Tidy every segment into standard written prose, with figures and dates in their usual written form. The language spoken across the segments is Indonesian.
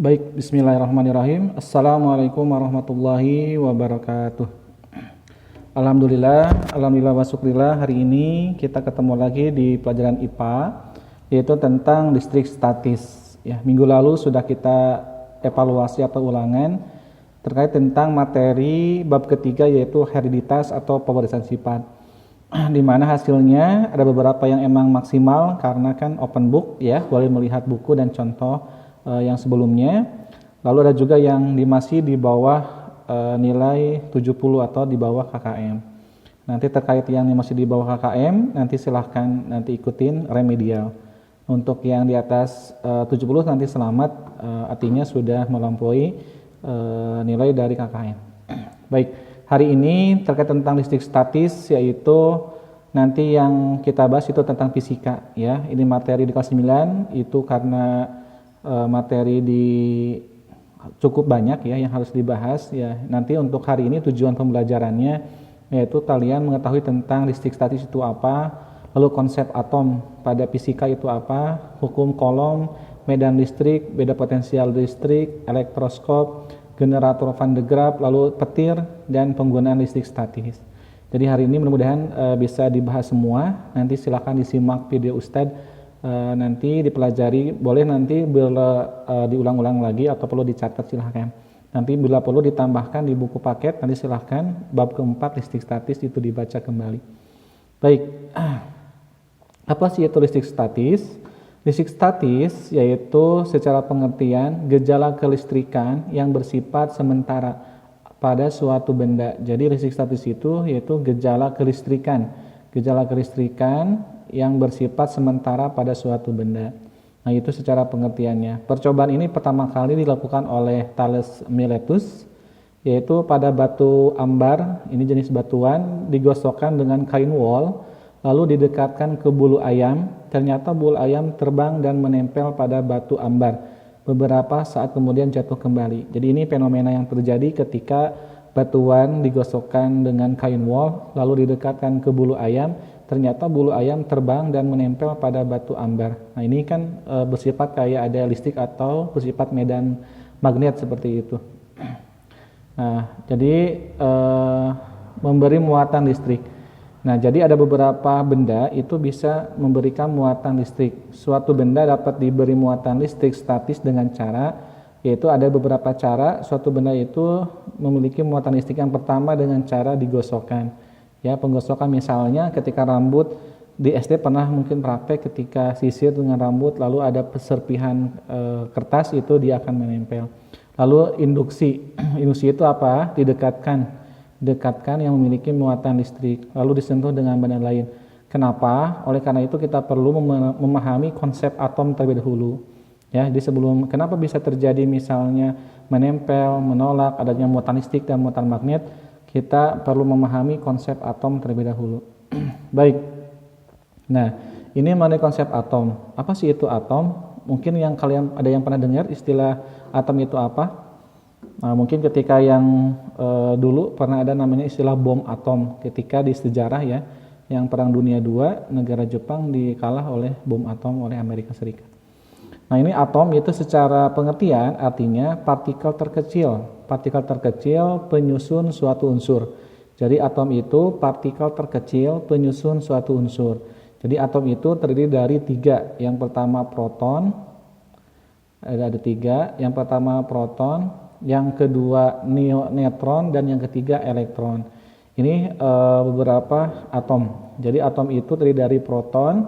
Baik, bismillahirrahmanirrahim. Assalamualaikum warahmatullahi wabarakatuh. Alhamdulillah wa syukurillah. Hari ini kita ketemu lagi di pelajaran IPA, yaitu tentang listrik statis. Ya, minggu lalu sudah kita evaluasi atau ulangan terkait tentang materi bab ketiga, yaitu hereditas atau pewarisan sifat. Di mana hasilnya ada beberapa yang emang maksimal karena kan open book, ya, boleh melihat buku dan contoh yang sebelumnya. Lalu ada juga yang masih di bawah nilai 70 atau di bawah KKM. Nanti terkait yang masih di bawah KKM, nanti silahkan nanti ikutin remedial. Untuk yang di atas 70 nanti selamat, artinya sudah melampaui nilai dari KKM. Baik, hari ini terkait tentang listrik statis, yaitu nanti yang kita bahas itu tentang fisika, ya. Ini materi di kelas 9 itu karena materi cukup banyak, ya, yang harus dibahas, ya. Nanti untuk hari ini tujuan pembelajarannya yaitu kalian mengetahui tentang listrik statis itu apa, lalu konsep atom pada fisika itu apa, hukum Coulomb, medan listrik, beda potensial listrik, elektroskop, generator Van de Graaff, lalu petir, dan penggunaan listrik statis. Jadi hari ini mudah-mudahan bisa dibahas semua. Nanti silakan disimak video Ustadz, nanti dipelajari, boleh nanti bila diulang-ulang lagi atau perlu dicatat silahkan. Nanti bila perlu ditambahkan di buku paket, nanti silahkan bab keempat listrik statis itu dibaca kembali. Baik, apa sih itu listrik statis? Listrik statis yaitu secara pengertian gejala kelistrikan yang bersifat sementara pada suatu benda. Jadi listrik statis itu yaitu gejala kelistrikan yang bersifat sementara pada suatu benda. Nah, itu secara pengertiannya. Percobaan ini pertama kali dilakukan oleh Thales Miletus, yaitu pada batu ambar, ini jenis batuan, digosokkan dengan kain wol, lalu didekatkan ke bulu ayam. Ternyata bulu ayam terbang dan menempel pada batu ambar. Beberapa saat kemudian jatuh kembali. Jadi ini fenomena yang terjadi ketika batuan digosokkan dengan kain wol, lalu didekatkan ke bulu ayam. Ternyata bulu ayam terbang dan menempel pada batu ambar. Nah, ini kan bersifat kayak ada listrik atau bersifat medan magnet seperti itu. Nah, jadi memberi muatan listrik. Nah, jadi ada beberapa benda itu bisa memberikan muatan listrik. Suatu benda dapat diberi muatan listrik statis dengan cara, yaitu ada beberapa cara suatu benda itu memiliki muatan listrik. Yang pertama dengan cara digosokkan. Ya, penggosokan misalnya ketika rambut di SD pernah mungkin praktek ketika sisir dengan rambut lalu ada serpihan kertas itu dia akan menempel. Lalu induksi itu apa? Dekatkan yang memiliki muatan listrik lalu disentuh dengan benda lain. Kenapa? Oleh karena itu kita perlu memahami konsep atom terlebih dahulu. Ya, jadi sebelum kenapa bisa terjadi misalnya menempel, menolak, adanya muatan listrik dan muatan magnet, kita perlu memahami konsep atom terlebih dahulu. Baik. Nah, ini mengenai konsep atom. Apa sih itu atom? Mungkin yang kalian ada yang pernah dengar istilah atom itu apa? Nah, mungkin ketika yang dulu pernah ada namanya istilah bom atom ketika di sejarah, ya, yang Perang Dunia II, negara Jepang dikalah oleh bom atom oleh Amerika Serikat. Nah, ini atom itu secara pengertian artinya partikel terkecil penyusun suatu unsur. Jadi atom itu partikel terkecil penyusun suatu unsur. Jadi atom itu terdiri dari 3. Yang pertama proton, ada 3. Yang pertama proton, yang kedua neutron, dan yang ketiga elektron. Ini beberapa atom. Jadi atom itu terdiri dari proton,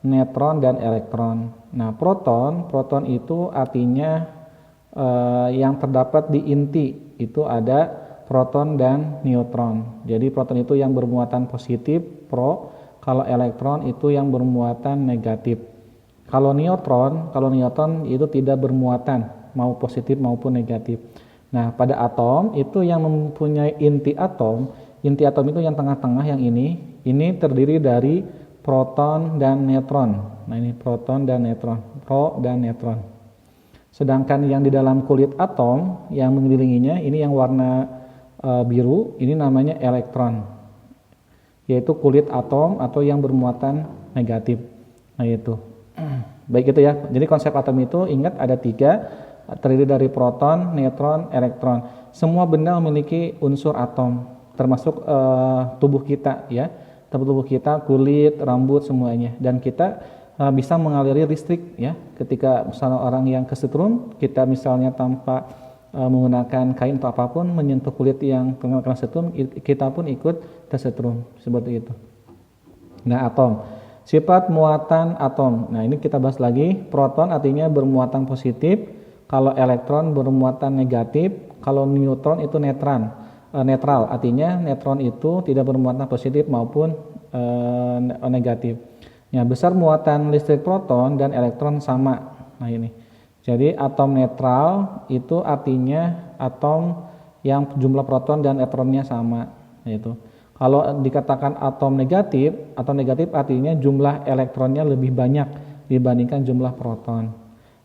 neutron, dan elektron. Nah, proton itu artinya yang terdapat di inti itu ada proton dan neutron. Jadi proton itu yang bermuatan positif, pro, kalau elektron itu yang bermuatan negatif. Kalau neutron itu tidak bermuatan, mau positif maupun negatif. Nah, pada atom itu yang mempunyai inti atom itu yang tengah-tengah yang ini terdiri dari proton dan neutron. Nah, ini proton dan neutron, pro dan neutron. Sedangkan yang di dalam kulit atom yang mengelilinginya ini yang warna biru, ini namanya elektron, yaitu kulit atom atau yang bermuatan negatif. Nah, itu. Baik itu, ya. Jadi konsep atom itu ingat ada 3. terdiri dari proton, neutron, elektron. Semua benda memiliki unsur atom, termasuk tubuh kita ya. Tubuh kita, kulit, rambut semuanya. Dan kita bisa mengaliri listrik ya. Ketika misalnya orang yang kesetrum, kita misalnya tanpa menggunakan kain atau apapun menyentuh kulit yang kena setrum, kita pun ikut tersetrum seperti itu. Nah, atom. Sifat muatan atom. Nah, ini kita bahas lagi. Proton artinya bermuatan positif, kalau elektron bermuatan negatif, kalau neutron itu netral. Artinya neutron itu tidak bermuatan positif maupun negatif. Ya, besar muatan listrik proton dan elektron sama. Nah, ini. Jadi atom netral itu artinya atom yang jumlah proton dan elektronnya sama, yaitu. Kalau dikatakan atom negatif artinya jumlah elektronnya lebih banyak dibandingkan jumlah proton.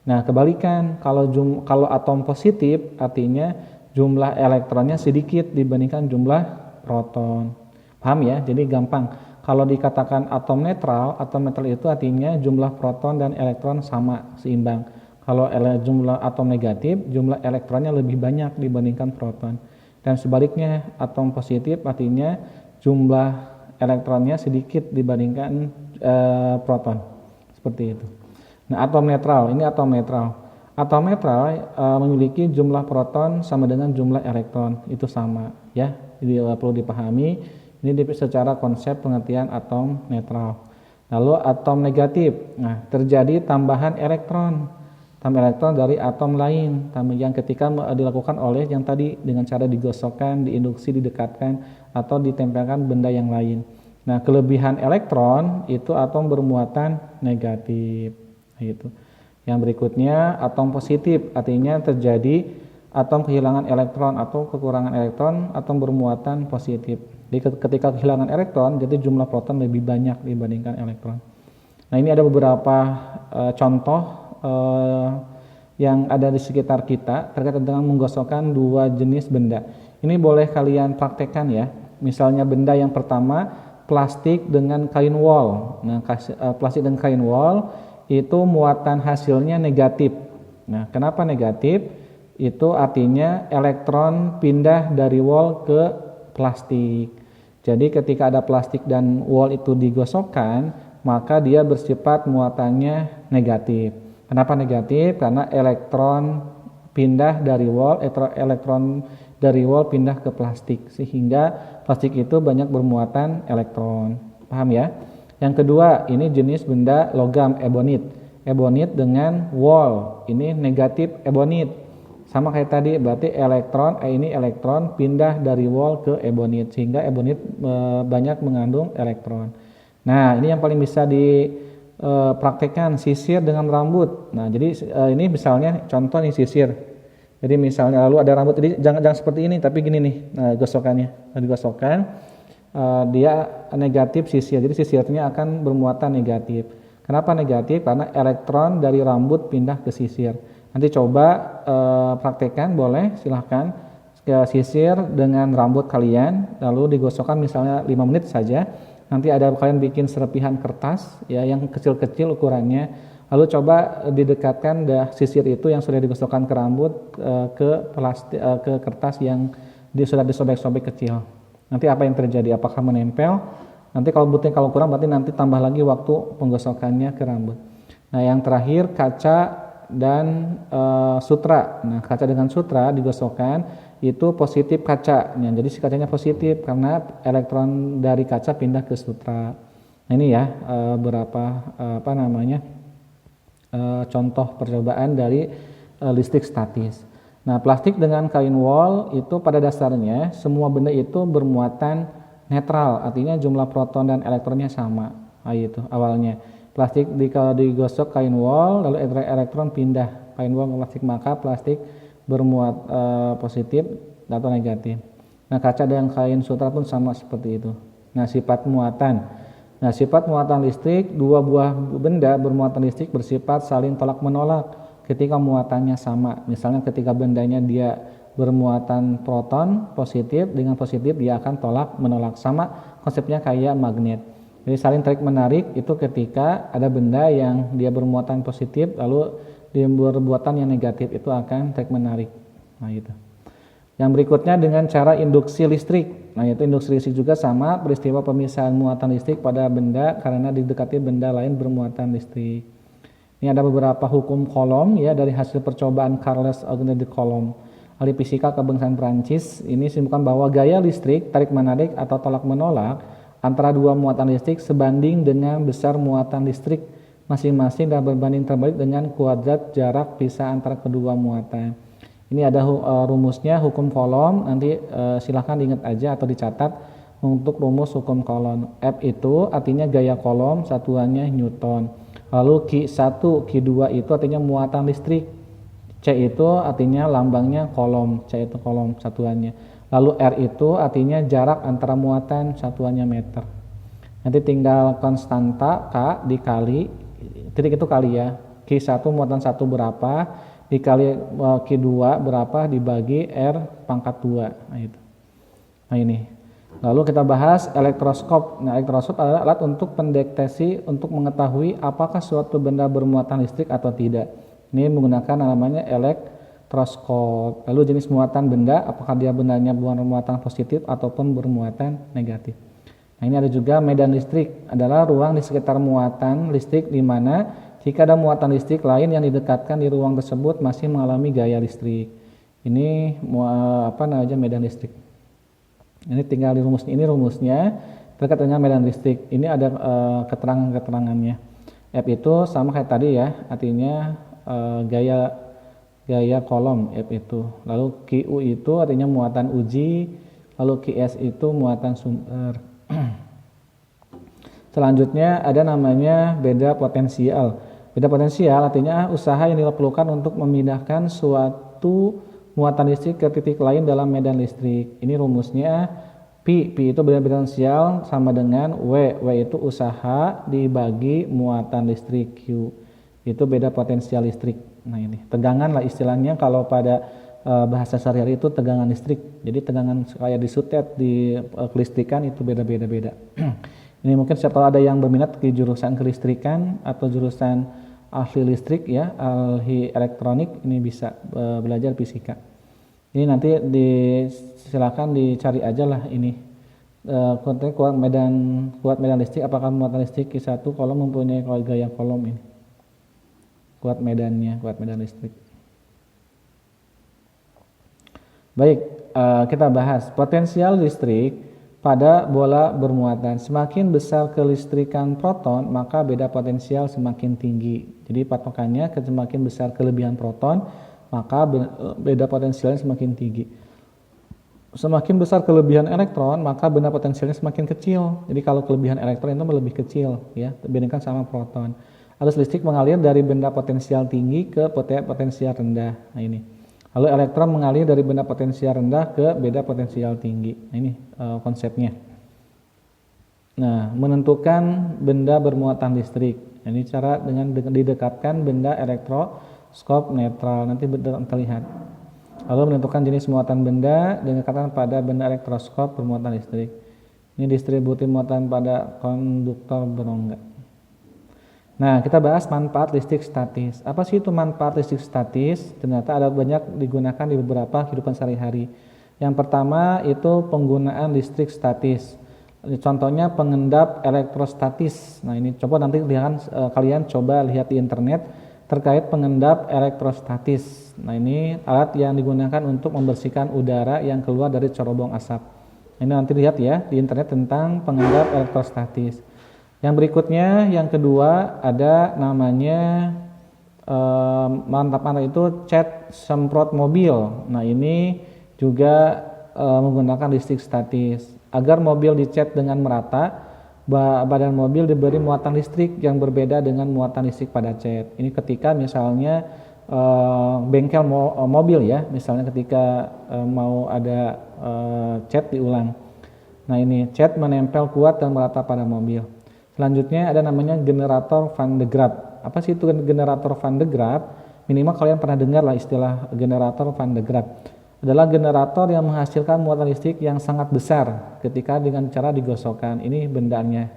Nah, kebalikan, kalau atom positif artinya jumlah elektronnya sedikit dibandingkan jumlah proton. Paham ya? Jadi gampang. Kalau dikatakan atom netral itu artinya jumlah proton dan elektron sama, seimbang. Kalau jumlah atom negatif, jumlah elektronnya lebih banyak dibandingkan proton. Dan sebaliknya, atom positif artinya jumlah elektronnya sedikit dibandingkan proton. Seperti itu. Nah, atom netral, ini atom netral. Atom netral memiliki jumlah proton sama dengan jumlah elektron, itu sama ya. Jadi perlu dipahami ini secara konsep pengertian atom netral. Lalu atom negatif. Nah, terjadi tambahan elektron dari atom lain yang ketika dilakukan oleh yang tadi dengan cara digosokkan, diinduksi, didekatkan atau ditempelkan benda yang lain. Nah, kelebihan elektron itu atom bermuatan negatif. Nah, itu. Yang berikutnya atom positif, artinya terjadi atom kehilangan elektron atau kekurangan elektron, atom bermuatan positif. Jadi ketika kehilangan elektron, jadi jumlah proton lebih banyak dibandingkan elektron. Nah, ini ada beberapa contoh yang ada di sekitar kita terkait dengan menggosokkan dua jenis benda. Ini boleh kalian praktekkan ya. Misalnya benda yang pertama, plastik dengan kain wol. Nah, plastik dengan kain wol itu muatan hasilnya negatif. Nah, kenapa negatif? Itu artinya elektron pindah dari wol ke plastik. Jadi ketika ada plastik dan wol itu digosokkan, maka dia bersifat muatannya negatif. Kenapa negatif? Karena elektron pindah dari wol, pindah ke plastik, sehingga plastik itu banyak bermuatan elektron. Paham ya? Yang kedua, ini jenis benda logam ebonit. Ebonit dengan wol, ini negatif ebonit. Sama kayak tadi, berarti ini elektron pindah dari wol ke ebonit, sehingga ebonit banyak mengandung elektron. Nah, ini yang paling bisa praktekkan, sisir dengan rambut. Nah, jadi ini misalnya contoh nih sisir. Jadi misalnya lalu ada rambut, jadi jangan seperti ini, tapi gini nih. Nah, digosokkan, dia negatif sisir. Jadi sisirnya akan bermuatan negatif. Kenapa negatif? Karena elektron dari rambut pindah ke sisir. Nanti coba praktekkan, boleh, silahkan sisir dengan rambut kalian, lalu digosokkan misalnya 5 menit saja. Nanti ada kalian bikin serpihan kertas ya yang kecil-kecil ukurannya, lalu coba didekatkan sisir itu yang sudah digosokkan ke rambut ke kertas yang sudah disobek-sobek kecil. Nanti apa yang terjadi? Apakah menempel? Nanti kalau kurang berarti nanti tambah lagi waktu penggosokannya ke rambut. Nah, yang terakhir kaca dan sutra. Nah, kaca dengan sutra digosokkan itu positif kaca. Nah, jadi si kacanya positif karena elektron dari kaca pindah ke sutra. Nah, ini ya beberapa contoh percobaan dari listrik statis. Nah, plastik dengan kain wol itu pada dasarnya semua benda itu bermuatan netral, artinya jumlah proton dan elektronnya sama. Nah, itu awalnya. Plastik kalau digosok kain wol lalu elektron pindah kain wol ke plastik, maka plastik bermuat positif atau negatif. Nah, kaca dan kain sutra pun sama seperti itu. Nah, sifat muatan. Nah, sifat muatan listrik, dua buah benda bermuatan listrik bersifat saling tolak menolak ketika muatannya sama. Misalnya ketika bendanya dia bermuatan proton positif, dengan positif dia akan tolak menolak. Sama konsepnya kayak magnet. Jadi saling tarik menarik itu ketika ada benda yang dia bermuatan positif lalu di perbuatan yang negatif itu akan tarik menarik. Nah itu. Yang berikutnya dengan cara induksi listrik. Nah itu induksi listrik juga sama, peristiwa pemisahan muatan listrik pada benda karena didekati benda lain bermuatan listrik. Ini ada beberapa hukum Coulomb ya dari hasil percobaan Charles Auger de Coulomb, ahli fisika kebangsaan Prancis. Ini simpulkan bahwa gaya listrik tarik menarik atau tolak menolak antara dua muatan listrik sebanding dengan besar muatan listrik masing-masing dan berbanding terbalik dengan kuadrat jarak pisah antara kedua muatan. Ini ada rumusnya hukum Coulomb, nanti silahkan diingat aja atau dicatat untuk rumus hukum Coulomb. F itu artinya gaya Coulomb, satuannya Newton. Lalu Q1, Q2 itu artinya muatan listrik. C itu artinya lambangnya Coulomb, C itu Coulomb satuannya. Lalu R itu artinya jarak antara muatan, satuannya meter. Nanti tinggal konstanta K dikali, titik itu kali ya, Q1 muatan 1 berapa, dikali Q2 berapa, dibagi R pangkat 2. Nah itu. Nah ini. Lalu kita bahas elektroskop. Nah, elektroskop adalah alat untuk pendeteksi untuk mengetahui apakah suatu benda bermuatan listrik atau tidak. Ini menggunakan namanya elektroskop. Lalu jenis muatan benda, apakah dia bendanya bermuatan positif ataupun bermuatan negatif. Nah, ini ada juga medan listrik, adalah ruang di sekitar muatan listrik di mana jika ada muatan listrik lain yang didekatkan di ruang tersebut masih mengalami gaya listrik. Ini medan listrik. Ini tinggal di rumusnya. Ini rumusnya terkait dengan medan listrik. Ini ada keterangan-keterangannya. F itu sama kayak tadi ya, artinya gaya Coulomb F itu. Lalu QU itu artinya muatan uji, lalu QS itu muatan sumber. Selanjutnya ada namanya beda potensial. Beda potensial artinya usaha yang dilakukan untuk memindahkan suatu muatan listrik ke titik lain dalam medan listrik. Ini rumusnya P itu beda potensial sama dengan W itu usaha dibagi muatan listrik, Q itu beda potensial listrik. Nah ini tegangan lah istilahnya kalau pada bahasa sehari-hari itu tegangan listrik. Jadi tegangan kayak di sutet, di kelistrikan itu beda-beda. Ini mungkin siapa ada yang berminat di jurusan kelistrikan atau jurusan ahli listrik ya, ahli elektronik, ini bisa belajar fisika. Ini nanti silakan dicari aja lah ini kuat medan listrik, apakah muatan listrik Q1 Coulomb mempunyai gaya Coulomb ini. Kuat medan listrik. Baik, kita bahas potensial listrik pada bola bermuatan. Semakin besar kelistrikan proton, maka beda potensial semakin tinggi. Jadi patokannya semakin besar kelebihan proton, maka beda potensialnya semakin tinggi. Semakin besar kelebihan elektron, maka beda potensialnya semakin kecil. Jadi kalau kelebihan elektron itu lebih kecil, ya, dibandingkan sama proton. Arus listrik mengalir dari benda potensial tinggi ke potensial rendah. Nah ini. Lalu elektron mengalir dari benda potensial rendah ke benda potensial tinggi. Nah ini konsepnya. Nah, menentukan benda bermuatan listrik. Nah, ini cara dengan didekatkan benda elektroskop netral. Nanti terlihat. Lalu menentukan jenis muatan benda didekatkan pada benda elektroskop bermuatan listrik. Ini distribusi muatan pada konduktor berongga. Nah, kita bahas manfaat listrik statis. Apa sih itu manfaat listrik statis? Ternyata ada banyak digunakan di beberapa kehidupan sehari-hari. Yang pertama itu penggunaan listrik statis. Contohnya pengendap elektrostatis. Nah, ini coba nanti kalian coba lihat di internet terkait pengendap elektrostatis. Nah, ini alat yang digunakan untuk membersihkan udara yang keluar dari corobong asap. Ini nanti lihat ya di internet tentang pengendap elektrostatis. Yang berikutnya, yang kedua ada namanya mantap itu cat semprot mobil. Nah ini juga menggunakan listrik statis. Agar mobil dicat dengan merata, badan mobil diberi muatan listrik yang berbeda dengan muatan listrik pada cat. Ini ketika misalnya bengkel mobil ya, misalnya ketika mau ada cat diulang. Nah ini cat menempel kuat dan merata pada mobil. Selanjutnya ada namanya generator Van de Graaff. Apa sih itu generator Van de Graaff? Minimal kalian pernah dengar lah istilah generator Van de Graaff. Adalah generator yang menghasilkan muatan listrik yang sangat besar ketika dengan cara digosokkan. Ini bendanya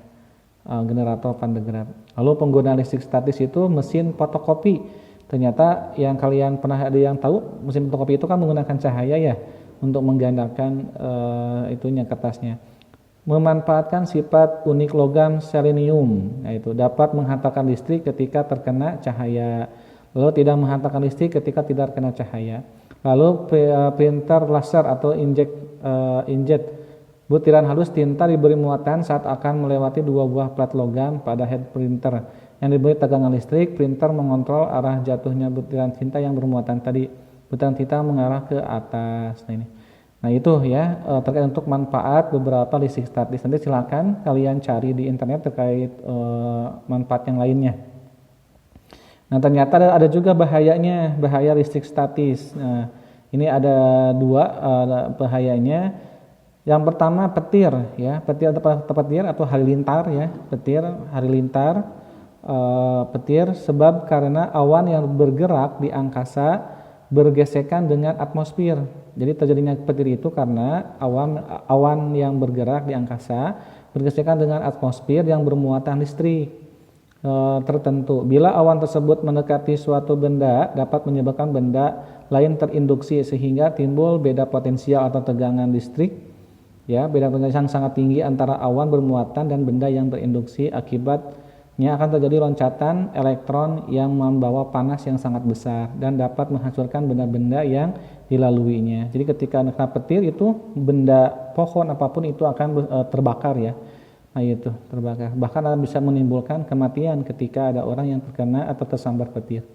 generator Van de Graaff. Lalu penggunaan listrik statis itu mesin fotokopi. Ternyata yang kalian pernah ada yang tahu mesin fotokopi itu kan menggunakan cahaya ya untuk menggandakan itunya kertasnya. Memanfaatkan sifat unik logam selenium, yaitu dapat menghantarkan listrik ketika terkena cahaya, lalu tidak menghantarkan listrik ketika tidak terkena cahaya. Lalu printer laser atau inkjet butiran halus tinta diberi muatan saat akan melewati 2 buah plat logam pada head printer yang diberi tegangan listrik. Printer mengontrol arah jatuhnya butiran tinta yang bermuatan tadi. Butiran tinta mengarah ke atas. Nah itu ya terkait untuk manfaat beberapa listrik statis. Nanti silakan kalian cari di internet terkait manfaat yang lainnya. Nah ternyata ada juga bahayanya, bahaya listrik statis. Nah ini ada 2 bahayanya. Yang pertama petir ya, petir atau halilintar ya, petir halilintar. Petir sebab karena awan yang bergerak di angkasa bergesekan dengan atmosfer. Jadi terjadinya petir itu karena awan yang bergerak di angkasa bergesekan dengan atmosfer yang bermuatan listrik tertentu. Bila awan tersebut mendekati suatu benda dapat menyebabkan benda lain terinduksi sehingga timbul beda potensial atau tegangan listrik. Ya, beda potensial yang sangat tinggi antara awan bermuatan dan benda yang terinduksi. Akibatnya akan terjadi loncatan elektron yang membawa panas yang sangat besar dan dapat menghancurkan benda-benda yang dilaluinya. Jadi ketika kena petir itu benda pohon apapun itu akan terbakar ya. Nah itu terbakar. Bahkan bisa menimbulkan kematian ketika ada orang yang terkena atau tersambar petir.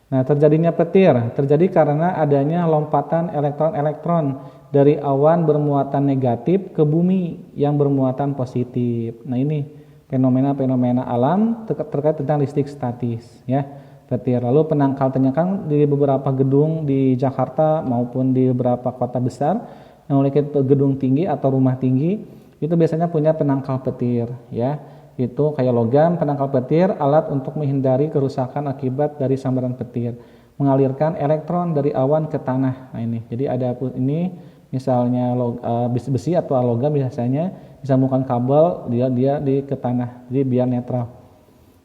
Nah terjadinya petir terjadi karena adanya lompatan elektron-elektron dari awan bermuatan negatif ke bumi yang bermuatan positif. Nah ini fenomena-fenomena alam terkait tentang listrik statis ya. Petir. Lalu penangkal-penangkal kan di beberapa gedung di Jakarta maupun di beberapa kota besar yang memiliki gedung tinggi atau rumah tinggi itu biasanya punya penangkal petir ya. Itu kayak logam penangkal petir, alat untuk menghindari kerusakan akibat dari sambaran petir, mengalirkan elektron dari awan ke tanah. Nah ini. Jadi ada ini misalnya besi atau logam biasanya disambungkan kabel dia ke tanah. Jadi biar netral.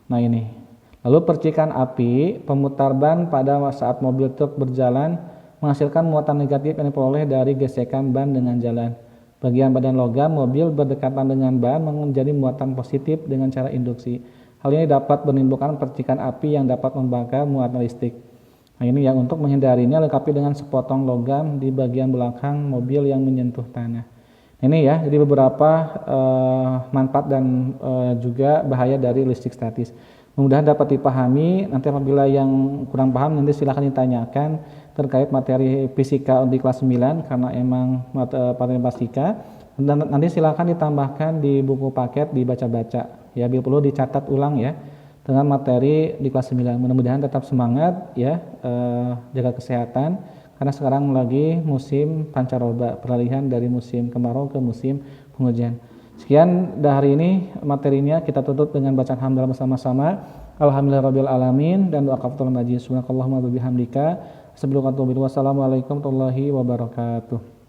Nah ini. Lalu percikan api, pemutar ban pada saat mobil truk berjalan menghasilkan muatan negatif yang diperoleh dari gesekan ban dengan jalan. Bagian badan logam mobil berdekatan dengan ban menjadi muatan positif dengan cara induksi. Hal ini dapat menimbulkan percikan api yang dapat membakar muatan listrik. Nah ini yang untuk menghindarinya lengkapi dengan sepotong logam di bagian belakang mobil yang menyentuh tanah. Ini ya, jadi beberapa manfaat dan juga bahaya dari listrik statis. Mudah-mudahan dapat dipahami. Nanti apabila yang kurang paham nanti silahkan ditanyakan terkait materi fisika di kelas 9 karena emang materi fisika. Dan nanti silahkan ditambahkan di buku paket dibaca-baca ya, bila perlu dicatat ulang ya dengan materi di kelas 9. Mudah-mudahan tetap semangat ya, jaga kesehatan karena sekarang lagi musim pancaroba, peralihan dari musim kemarau ke musim penghujan. Sekian dari ini materinya, kita tutup dengan bacaan hamdalah bersama-sama. Alhamdulillahirabbil alamin dan doa kafatul majid. Subhanakallahumma wa bihamdika astaghfiruka wa atubu ilaik. Wassalamualaikum warahmatullahi wabarakatuh.